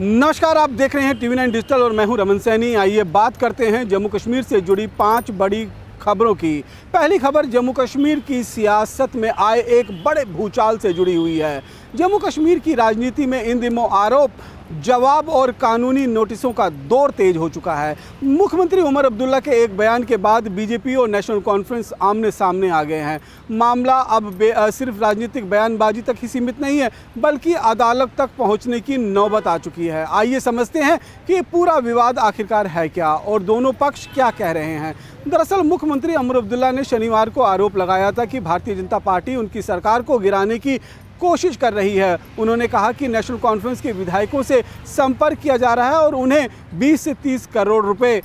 नमस्कार, आप देख रहे हैं TV9 डिजिटल और मैं हूं रमन सैनी। आइए बात करते हैं जम्मू कश्मीर से जुड़ी 5 बड़ी खबरों की। पहली खबर जम्मू कश्मीर की सियासत में आए एक बड़े भूचाल से जुड़ी हुई है। जम्मू कश्मीर की राजनीति में इन दिनों आरोप, जवाब और कानूनी नोटिसों का दौर तेज हो चुका है। मुख्यमंत्री उमर अब्दुल्ला के एक बयान के बाद बीजेपी और नेशनल कॉन्फ्रेंस आमने सामने आ गए हैं। मामला अब सिर्फ राजनीतिक बयानबाजी तक ही सीमित नहीं है, बल्कि अदालत तक पहुंचने की नौबत आ चुकी है। आइए समझते हैं कि पूरा विवाद आखिरकार है क्या और दोनों पक्ष क्या कह रहे हैं। दरअसल मुख्यमंत्री उमर अब्दुल्ला ने शनिवार को आरोप लगाया था कि भारतीय जनता पार्टी उनकी सरकार को गिराने की कोशिश कर रही है। उन्होंने कहा कि नेशनल कॉन्फ्रेंस के विधायकों से संपर्क किया जा रहा है और उन्हें 20 से 30 करोड़ रुपए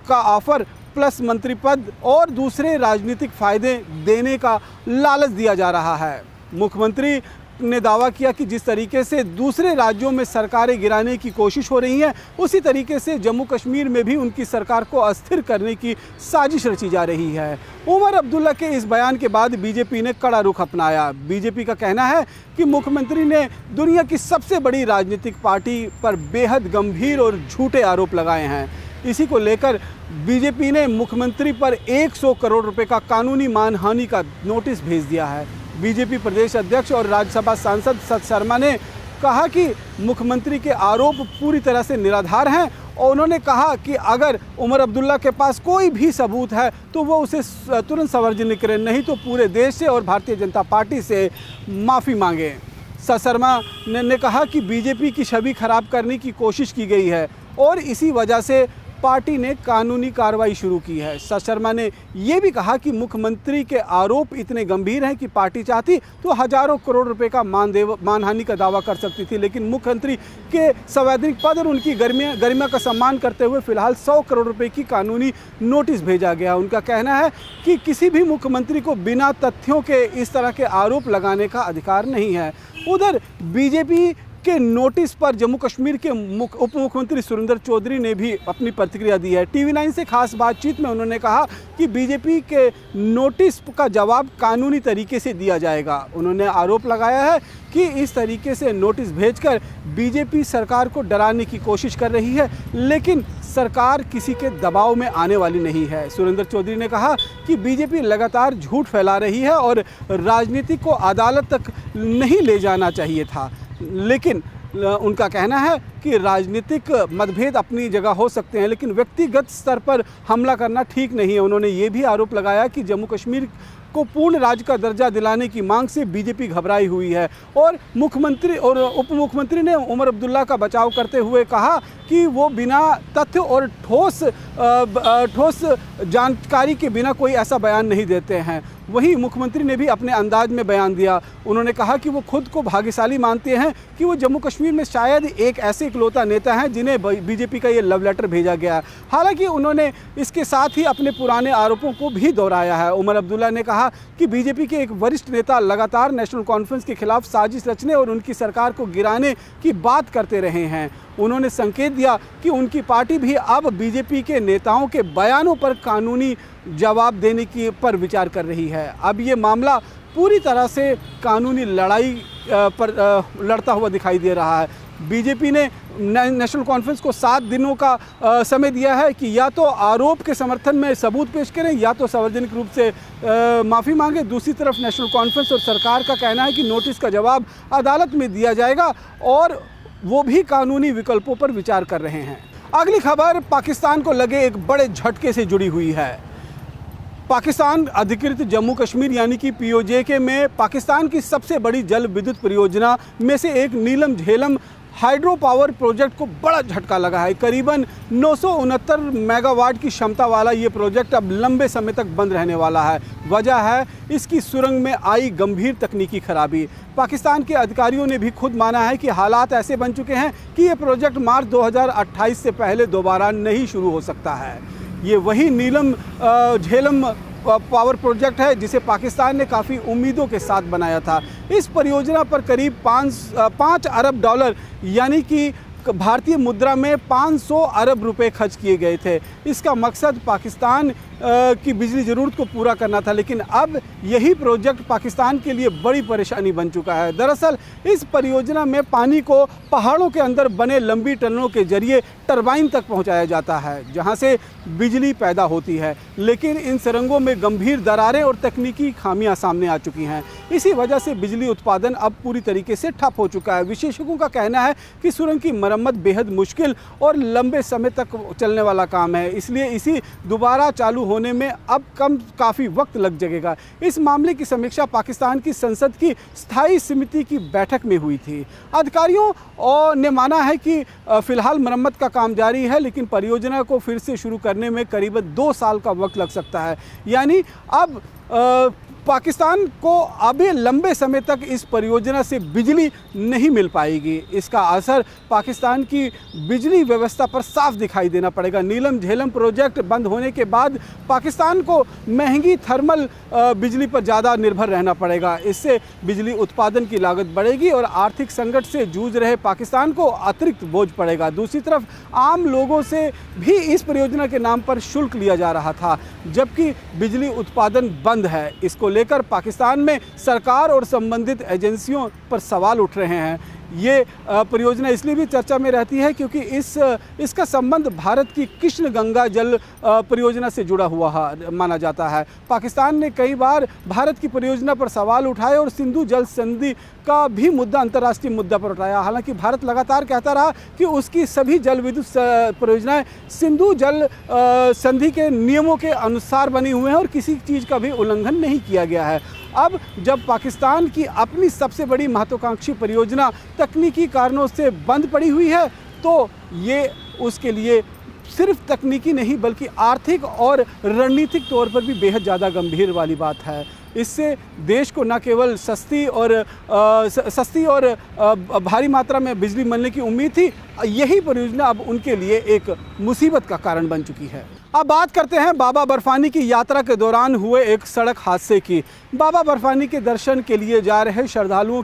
का ऑफर प्लस मंत्री पद और दूसरे राजनीतिक फायदे देने का लालच दिया जा रहा है। मुख्यमंत्री ने दावा किया कि जिस तरीके से दूसरे राज्यों में सरकारें गिराने की कोशिश हो रही हैं, उसी तरीके से जम्मू कश्मीर में भी उनकी सरकार को अस्थिर करने की साजिश रची जा रही है। उमर अब्दुल्ला के इस बयान के बाद बीजेपी ने कड़ा रुख अपनाया। बीजेपी का कहना है कि मुख्यमंत्री ने दुनिया की सबसे बड़ी राजनीतिक पार्टी पर बेहद गंभीर और झूठे आरोप लगाए हैं। इसी को लेकर बीजेपी ने मुख्यमंत्री पर 100 करोड़ रुपए का कानूनी मानहानि का नोटिस भेज दिया है। बीजेपी प्रदेश अध्यक्ष और राज्यसभा सांसद सत शर्मा ने कहा कि मुख्यमंत्री के आरोप पूरी तरह से निराधार हैं और उन्होंने कहा कि अगर उमर अब्दुल्ला के पास कोई भी सबूत है तो वो उसे तुरंत सार्वजनिक करें, नहीं तो पूरे देश से और भारतीय जनता पार्टी से माफ़ी मांगे। सत शर्मा ने कहा कि बीजेपी की छवि खराब करने की कोशिश की गई है और इसी वजह से पार्टी ने कानूनी कार्रवाई शुरू की है। सत शर्मा ने यह भी कहा कि मुख्यमंत्री के आरोप इतने गंभीर हैं कि पार्टी चाहती तो हजारों करोड़ रुपए का मानहानि का दावा कर सकती थी, लेकिन मुख्यमंत्री के संवैधानिक पद और उनकी गरिमा का सम्मान करते हुए फिलहाल 100 करोड़ रुपए की कानूनी नोटिस भेजा गया। उनका कहना है कि किसी भी मुख्यमंत्री को बिना तथ्यों के इस तरह के आरोप लगाने का अधिकार नहीं है। उधर बीजेपी के नोटिस पर जम्मू कश्मीर के उप मुख्यमंत्री सुरेंद्र चौधरी ने भी अपनी प्रतिक्रिया दी है। TV9 से खास बातचीत में उन्होंने कहा कि बीजेपी के नोटिस का जवाब कानूनी तरीके से दिया जाएगा। उन्होंने आरोप लगाया है कि इस तरीके से नोटिस भेजकर बीजेपी सरकार को डराने की कोशिश कर रही है, लेकिन सरकार किसी के दबाव में आने वाली नहीं है। सुरेंद्र चौधरी ने कहा कि बीजेपी लगातार झूठ फैला रही है और राजनीति को अदालत तक नहीं ले जाना चाहिए था, लेकिन उनका कहना है कि राजनीतिक मतभेद अपनी जगह हो सकते हैं, लेकिन व्यक्तिगत स्तर पर हमला करना ठीक नहीं है। उन्होंने ये भी आरोप लगाया कि जम्मू कश्मीर को पूर्ण राज्य का दर्जा दिलाने की मांग से बीजेपी घबराई हुई है और मुख्यमंत्री और उप मुख्यमंत्री ने उमर अब्दुल्ला का बचाव करते हुए कहा कि वो बिना तथ्य और ठोस जानकारी के बिना कोई ऐसा बयान नहीं देते हैं। वहीं मुख्यमंत्री ने भी अपने अंदाज में बयान दिया। उन्होंने कहा कि वो खुद को भाग्यशाली मानते हैं कि वो जम्मू कश्मीर में शायद एक ऐसे इकलौता नेता हैं जिन्हें बीजेपी का ये लव लेटर भेजा गया। हालांकि उन्होंने इसके साथ ही अपने पुराने आरोपों को भी दोहराया है। उमर अब्दुल्ला ने कहा कि बीजेपी के एक वरिष्ठ नेता लगातार नेशनल कॉन्फ्रेंस के खिलाफ साजिश रचने और उनकी सरकार को गिराने की बात करते रहे हैं। उन्होंने संकेत दिया कि उनकी पार्टी भी अब बीजेपी के नेताओं के बयानों पर कानूनी जवाब देने की पर विचार कर रही है। अब ये मामला पूरी तरह से कानूनी लड़ाई पर लड़ता हुआ दिखाई दे रहा है। बीजेपी ने नेशनल कॉन्फ्रेंस को 7 दिनों का समय दिया है कि या तो आरोप के समर्थन में सबूत पेश करें या तो सार्वजनिक रूप से माफ़ी मांगे। दूसरी तरफ नेशनल कॉन्फ्रेंस और सरकार का कहना है कि नोटिस का जवाब अदालत में दिया जाएगा और वो भी कानूनी विकल्पों पर विचार कर रहे हैं। अगली खबर पाकिस्तान को लगे एक बड़े झटके से जुड़ी हुई है। पाकिस्तान अधिकृत जम्मू कश्मीर यानी कि POJK में पाकिस्तान की सबसे बड़ी जल विद्युत परियोजना में से एक नीलम झेलम हाइड्रो पावर प्रोजेक्ट को बड़ा झटका लगा है। करीबन 969 मेगावाट की क्षमता वाला ये प्रोजेक्ट अब लंबे समय तक बंद रहने वाला है। वजह है इसकी सुरंग में आई गंभीर तकनीकी खराबी। पाकिस्तान के अधिकारियों ने भी खुद माना है कि हालात ऐसे बन चुके हैं कि ये प्रोजेक्ट मार्च 2028 से पहले दोबारा नहीं शुरू हो सकता है। ये वही नीलम झेलम पावर प्रोजेक्ट है जिसे पाकिस्तान ने काफ़ी उम्मीदों के साथ बनाया था। इस परियोजना पर करीब 5 अरब डॉलर यानी कि भारतीय मुद्रा में 500 अरब रुपए खर्च किए गए थे। इसका मकसद पाकिस्तान की बिजली ज़रूरत को पूरा करना था, लेकिन अब यही प्रोजेक्ट पाकिस्तान के लिए बड़ी परेशानी बन चुका है। दरअसल इस परियोजना में पानी को पहाड़ों के अंदर बने लंबी टनलों के जरिए टरबाइन तक पहुंचाया जाता है, जहां से बिजली पैदा होती है। लेकिन इन सुरंगों में गंभीर दरारें और तकनीकी खामियां सामने आ चुकी हैं। इसी वजह से बिजली उत्पादन अब पूरी तरीके से ठप हो चुका है। विशेषज्ञों का कहना है कि सुरंग की मरम्मत बेहद मुश्किल और लंबे समय तक चलने वाला काम है, इसलिए इसी दोबारा चालू होने में अब काफ़ी वक्त लग जाएगा। इस मामले की समीक्षा पाकिस्तान की संसद की स्थायी समिति की बैठक में हुई थी। अधिकारियों ने माना है कि फिलहाल मरम्मत का काम जारी है, लेकिन परियोजना को फिर से शुरू करने में करीबन 2 साल का वक्त लग सकता है। यानी अब पाकिस्तान को अभी लंबे समय तक इस परियोजना से बिजली नहीं मिल पाएगी। इसका असर पाकिस्तान की बिजली व्यवस्था पर साफ दिखाई देना पड़ेगा। नीलम झेलम प्रोजेक्ट बंद होने के बाद पाकिस्तान को महंगी थर्मल बिजली पर ज़्यादा निर्भर रहना पड़ेगा। इससे बिजली उत्पादन की लागत बढ़ेगी और आर्थिक संकट से जूझ रहे पाकिस्तान को अतिरिक्त बोझ पड़ेगा। दूसरी तरफ आम लोगों से भी इस परियोजना के नाम पर शुल्क लिया जा रहा था, जबकि बिजली उत्पादन बंद है। इसको लेकर पाकिस्तान में सरकार और संबंधित एजेंसियों पर सवाल उठ रहे हैं। ये परियोजना इसलिए भी चर्चा में रहती है क्योंकि इसका संबंध भारत की कृष्ण गंगा जल परियोजना से जुड़ा हुआ माना जाता है। पाकिस्तान ने कई बार भारत की परियोजना पर सवाल उठाए और सिंधु जल संधि का भी मुद्दा अंतर्राष्ट्रीय मुद्दा पर उठाया। हालांकि भारत लगातार कहता रहा कि उसकी सभी जल विद्युत परियोजनाएं सिंधु जल संधि के नियमों के अनुसार बनी हुई हैं और किसी चीज़ का भी उल्लंघन नहीं किया गया है। अब जब पाकिस्तान की अपनी सबसे बड़ी महत्वाकांक्षी परियोजना तकनीकी कारणों से बंद पड़ी हुई है, तो ये उसके लिए सिर्फ तकनीकी नहीं बल्कि आर्थिक और रणनीतिक तौर पर भी बेहद ज़्यादा गंभीर वाली बात है। इससे देश को न केवल सस्ती और भारी मात्रा में बिजली मिलने की उम्मीद थी, यही परियोजना अब उनके लिए एक मुसीबत का कारण बन चुकी है। अब बात करते हैं बाबा बर्फानी की यात्रा के दौरान हुए एक सड़क हादसे की। बाबा बर्फानी के दर्शन के लिए जा रहे श्रद्धालुओं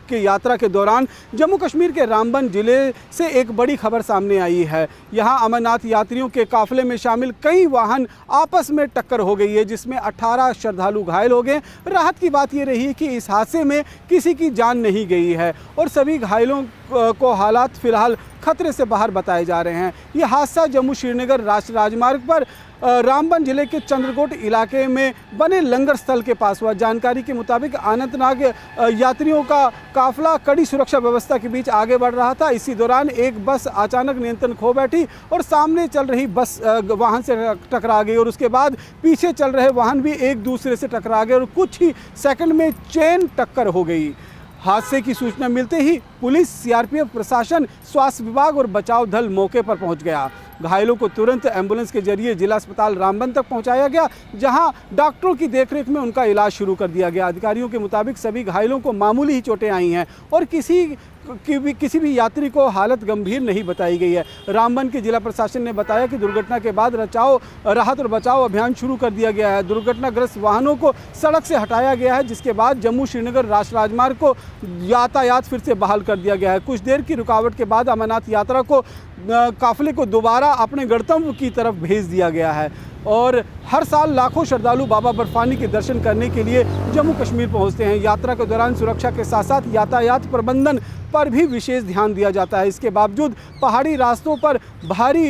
की यात्रा के दौरान जम्मू कश्मीर के रामबन जिले से एक बड़ी खबर सामने आई है। यहां अमरनाथ यात्रियों के काफिले में शामिल कई वाहन आपस में टक्कर हो गई है, जिसमें 18 श्रद्धालु घायल हो गए। राहत की बात यह रही है कि इस हादसे में किसी की जान नहीं गई है और सभी घायलों को हालात फिलहाल खतरे से बाहर बताए जा रहे हैं। यह हादसा जम्मू श्रीनगर राष्ट्रीय राजमार्ग पर रामबन जिले के चंद्रकोट इलाके में बने लंगर स्थल के पास हुआ। जानकारी के मुताबिक अनंतनाग यात्रियों का काफिला कड़ी सुरक्षा व्यवस्था के बीच आगे बढ़ रहा था। इसी दौरान एक बस अचानक नियंत्रण खो बैठी और सामने चल रही बस वाहन से टकरा गई और उसके बाद पीछे चल रहे वाहन भी एक दूसरे से टकरा गए और कुछ ही सेकंड में चेन टक्कर हो गई। हादसे की सूचना मिलते ही पुलिस, सीआरपीएफ, प्रशासन, स्वास्थ्य विभाग और बचाव दल मौके पर पहुंच गया। घायलों को तुरंत एम्बुलेंस के जरिए जिला अस्पताल रामबन तक पहुंचाया गया, जहां डॉक्टरों की देखरेख में उनका इलाज शुरू कर दिया गया। अधिकारियों के मुताबिक सभी घायलों को मामूली ही चोटें आई हैं और किसी भी यात्री को हालत गंभीर नहीं बताई गई है। रामबन के जिला प्रशासन ने बताया कि दुर्घटना के बाद राहत और बचाव अभियान शुरू कर दिया गया है। दुर्घटनाग्रस्त वाहनों को सड़क से हटाया गया है, जिसके बाद जम्मू श्रीनगर राष्ट्रीय राजमार्ग को यातायात फिर से बहाल कर दिया गया है। कुछ देर की रुकावट के बाद अमरनाथ यात्रा को काफिले को दोबारा अपने गंतव्य की तरफ भेज दिया गया है और हर साल लाखों श्रद्धालु बाबा बर्फानी के दर्शन करने के लिए जम्मू कश्मीर पहुंचते हैं। यात्रा के दौरान सुरक्षा के साथ साथ यातायात प्रबंधन पर भी विशेष ध्यान दिया जाता है। इसके बावजूद पहाड़ी रास्तों पर भारी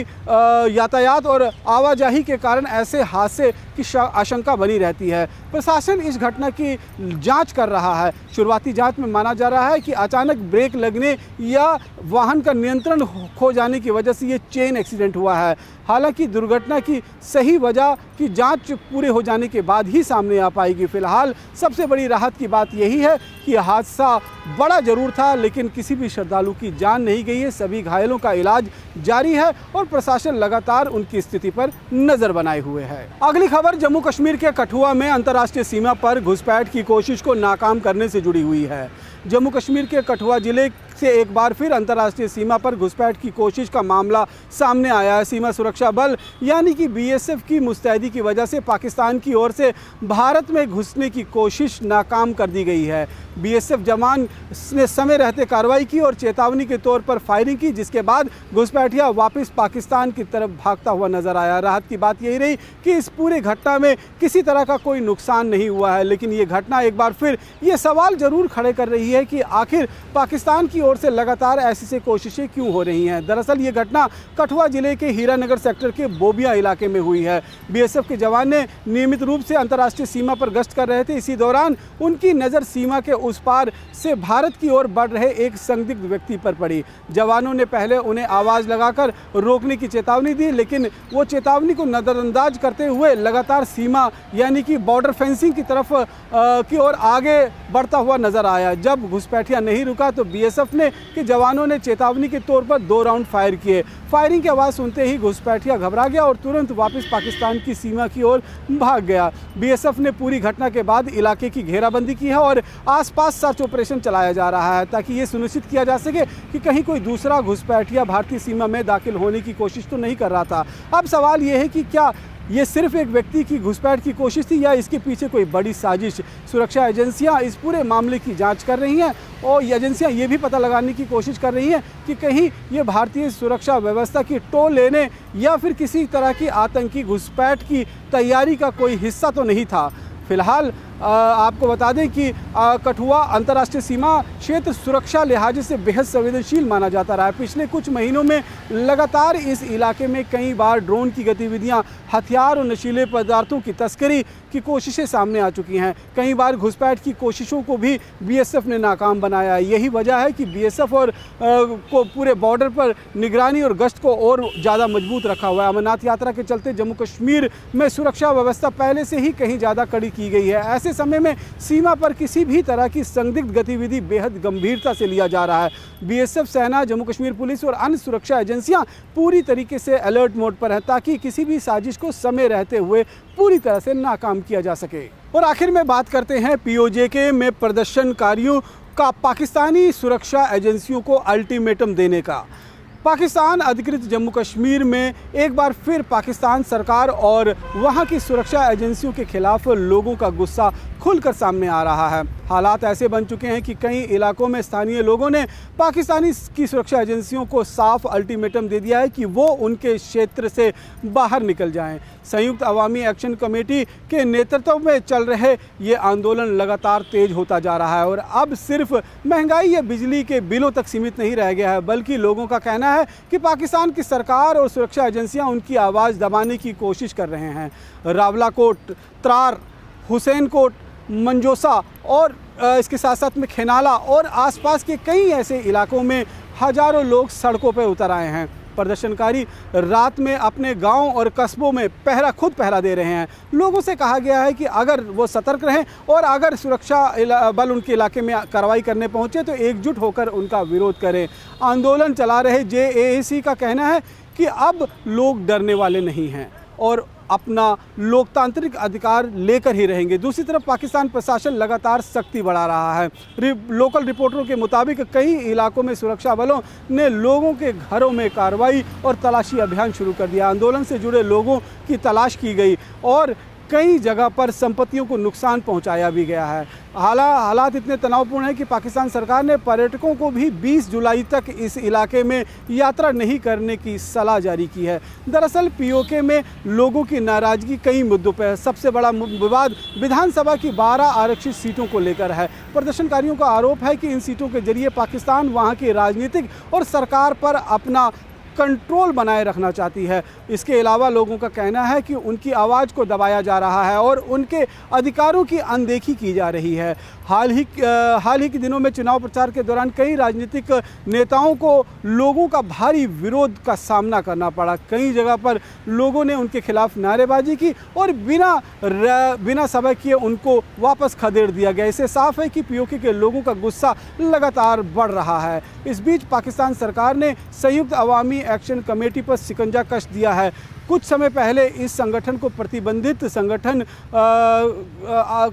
यातायात और आवाजाही के कारण ऐसे हादसे की आशंका बनी रहती है। प्रशासन इस घटना की जांच कर रहा है। शुरुआती जांच में माना जा रहा है कि अचानक ब्रेक लगने या वाहन का नियंत्रण खो जाने की वजह से ये चेन एक्सीडेंट हुआ है। हालांकि दुर्घटना की सही वजह की जांच पूरे हो जाने के बाद ही सामने आ पाएगी। फिलहाल सबसे बड़ी राहत की बात यही है कि हादसा बड़ा जरूर था, लेकिन किसी भी श्रद्धालु की जान नहीं गई है। सभी घायलों का इलाज जारी है और प्रशासन लगातार उनकी स्थिति पर नजर बनाए हुए है। अगली खबर जम्मू कश्मीर के कठुआ में अंतर्राष्ट्रीय सीमा पर घुसपैठ की कोशिश को नाकाम करने से जुड़ी हुई है। जम्मू कश्मीर के कठुआ जिले से एक बार फिर अंतर्राष्ट्रीय सीमा पर घुसपैठ की कोशिश का मामला सामने आया है। सीमा सुरक्षा बल यानी कि बीएसएफ की मुस्तैदी की वजह से पाकिस्तान की ओर से भारत में घुसने की कोशिश नाकाम कर दी गई है। बीएसएफ जवान ने समय रहते कार्रवाई की और चेतावनी के तौर पर फायरिंग की, जिसके बाद घुसपैठिया वापस पाकिस्तान की तरफ भागता हुआ नजर आया। राहत की बात यही रही कि इस पूरी घटना में किसी तरह का कोई नुकसान नहीं हुआ है, लेकिन ये घटना एक बार फिर ये सवाल जरूर खड़े कर रही है कि आखिर पाकिस्तान की ओर से लगातार ऐसी कोशिशें क्यों हो रही हैं। दरअसल ये घटना कठुआ जिले के हीरानगर सेक्टर के बोबिया इलाके में हुई है। बीएसएफ के जवान ने नियमित रूप से अंतर्राष्ट्रीय सीमा पर गश्त कर रहे थे। इसी दौरान उनकी नज़र सीमा के उस पार से भारत की ओर बढ़ रहे एक संदिग्ध व्यक्ति पर पड़ी। जवानों ने पहले उन्हें आवाज़ लगाकर रोकने की चेतावनी दी, लेकिन वो चेतावनी को नज़रअंदाज करते हुए लगातार सीमा यानी कि बॉर्डर फेंसिंग की तरफ की ओर आगे बढ़ता हुआ नजर आया। जब घुसपैठिया नहीं रुका तो बीएसएफ ने के जवानों ने चेतावनी के तौर पर 2 राउंड फायर किए। फायरिंग की आवाज़ सुनते ही घुसपैठिया घबरा गया और तुरंत वापस पाकिस्तान की सीमा की ओर भाग गया। बीएसएफ ने पूरी घटना के बाद इलाके की घेराबंदी की है और आसपास सर्च ऑपरेशन चलाया जा रहा है ताकि ये सुनिश्चित किया जा सके कि कहीं कोई दूसरा घुसपैठिया भारतीय सीमा में दाखिल होने की कोशिश तो नहीं कर रहा था। अब सवाल ये है कि क्या ये सिर्फ एक व्यक्ति की घुसपैठ की कोशिश थी या इसके पीछे कोई बड़ी साजिश। सुरक्षा एजेंसियां इस पूरे मामले की जांच कर रही हैं और ये एजेंसियां ये भी पता लगाने की कोशिश कर रही हैं कि कहीं ये भारतीय सुरक्षा व्यवस्था की टो लेने या फिर किसी तरह की आतंकी घुसपैठ की तैयारी का कोई हिस्सा तो नहीं था। फिलहाल आपको बता दें कि कठुआ अंतर्राष्ट्रीय सीमा क्षेत्र सुरक्षा लिहाज से बेहद संवेदनशील माना जाता रहा है। पिछले कुछ महीनों में लगातार इस इलाके में कई बार ड्रोन की गतिविधियां, हथियार और नशीले पदार्थों की तस्करी की कोशिशें सामने आ चुकी हैं। कई बार घुसपैठ की कोशिशों को भी बीएसएफ ने नाकाम बनाया। यही वजह है कि बीएसएफ और को पूरे बॉर्डर पर निगरानी और गश्त को और ज़्यादा मजबूत रखा हुआ है। अमरनाथ यात्रा के चलते जम्मू कश्मीर में सुरक्षा व्यवस्था पहले से ही कहीं ज़्यादा कड़ी की गई है। ऐसे समय में सीमा पर किसी भी तरह की संदिग्ध गतिविधि बेहद गंभीरता से लिया जा रहा है। बीएसएफ, सेना, जम्मू कश्मीर पुलिस और अन्य सुरक्षा एजेंसियां पूरी तरीके से अलर्ट मोड पर हैं ताकि किसी भी साजिश को समय रहते हुए पूरी तरह से नाकाम किया जा सके। और आखिर में बात करते हैं पीओजेके में प्रदर्शनकारियों का पाकिस्तानी सुरक्षा एजेंसियों को अल्टीमेटम देने का। पाकिस्तान अधिकृत जम्मू कश्मीर में एक बार फिर पाकिस्तान सरकार और वहां की सुरक्षा एजेंसियों के खिलाफ लोगों का गुस्सा खुलकर सामने आ रहा है। हालात ऐसे बन चुके हैं कि कई इलाकों में स्थानीय लोगों ने पाकिस्तानी की सुरक्षा एजेंसियों को साफ अल्टीमेटम दे दिया है कि वो उनके क्षेत्र से बाहर निकल जाएं। संयुक्त अवामी एक्शन कमेटी के नेतृत्व में चल रहे ये आंदोलन लगातार तेज होता जा रहा है और अब सिर्फ महंगाई या बिजली के बिलों तक सीमित नहीं रह गया है, बल्कि लोगों का कहना है कि पाकिस्तान की सरकार और सुरक्षा एजेंसियां उनकी आवाज़ दबाने की कोशिश कर रहे हैं। रावलाकोट, त्रार, हुसैन कोट, मंजोसा और इसके साथ साथ में खेनाला और आसपास के कई ऐसे इलाकों में हजारों लोग सड़कों पर उतर आए हैं। प्रदर्शनकारी रात में अपने गांव और कस्बों में खुद पहरा दे रहे हैं। लोगों से कहा गया है कि अगर वो सतर्क रहें और अगर सुरक्षा बल उनके इलाके में कार्रवाई करने पहुंचे तो एकजुट होकर उनका विरोध करें। आंदोलन चला रहे जेएसी का कहना है कि अब लोग डरने वाले नहीं हैं और अपना लोकतांत्रिक अधिकार लेकर ही रहेंगे। दूसरी तरफ पाकिस्तान प्रशासन लगातार सख्ती बढ़ा रहा है। लोकल रिपोर्टरों के मुताबिक कई इलाकों में सुरक्षा बलों ने लोगों के घरों में कार्रवाई और तलाशी अभियान शुरू कर दिया। आंदोलन से जुड़े लोगों की तलाश की गई और कई जगह पर संपत्तियों को नुकसान पहुंचाया भी गया है। हालात इतने तनावपूर्ण है कि पाकिस्तान सरकार ने पर्यटकों को भी 20 जुलाई तक इस इलाके में यात्रा नहीं करने की सलाह जारी की है। दरअसल पीओके में लोगों की नाराजगी कई मुद्दों पर है। सबसे बड़ा विवाद विधानसभा की 12 आरक्षित सीटों को लेकर है। प्रदर्शनकारियों का आरोप है कि इन सीटों के जरिए पाकिस्तान वहाँ की राजनीतिक और सरकार पर अपना कंट्रोल बनाए रखना चाहती है। इसके अलावा लोगों का कहना है कि उनकी आवाज़ को दबाया जा रहा है और उनके अधिकारों की अनदेखी की जा रही है। हाल ही के दिनों में चुनाव प्रचार के दौरान कई राजनीतिक नेताओं को लोगों का भारी विरोध का सामना करना पड़ा। कई जगह पर लोगों ने उनके खिलाफ नारेबाजी की और बिना समय किए उनको वापस खदेड़ दिया गया। इससे साफ है कि पीओके के लोगों का गुस्सा लगातार बढ़ रहा है। इस बीच पाकिस्तान सरकार ने संयुक्त अवामी एक्शन कमेटी पर शिकंजा कस दिया है। कुछ समय पहले इस संगठन को प्रतिबंधित संगठन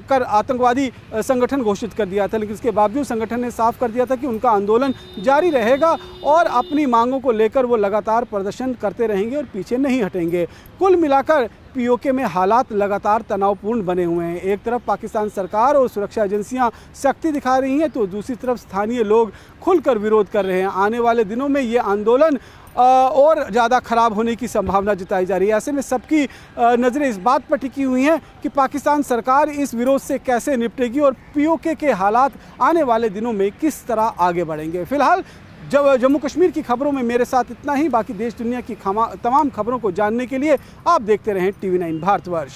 कर आतंकवादी संगठन घोषित कर दिया था, लेकिन इसके बावजूद संगठन ने साफ कर दिया था कि उनका आंदोलन जारी रहेगा और अपनी मांगों को लेकर वो लगातार प्रदर्शन करते रहेंगे और पीछे नहीं हटेंगे। कुल मिलाकर पीओके में हालात लगातार तनावपूर्ण बने हुए हैं। एक तरफ पाकिस्तान सरकार और सुरक्षा एजेंसियां सख्ती दिखा रही हैं, तो दूसरी तरफ स्थानीय लोग खुलकर विरोध कर रहे हैं। आने वाले दिनों में ये आंदोलन और ज़्यादा ख़राब होने की संभावना जताई जा रही है। ऐसे में सबकी नज़रें इस बात पर टिकी हुई हैं कि पाकिस्तान सरकार इस विरोध से कैसे निपटेगी और पीओके के हालात आने वाले दिनों में किस तरह आगे बढ़ेंगे। फिलहाल जब जम्मू कश्मीर की खबरों में मेरे साथ इतना ही। बाकी देश दुनिया की तमाम खबरों को जानने के लिए आप देखते रहें TV9 भारतवर्ष।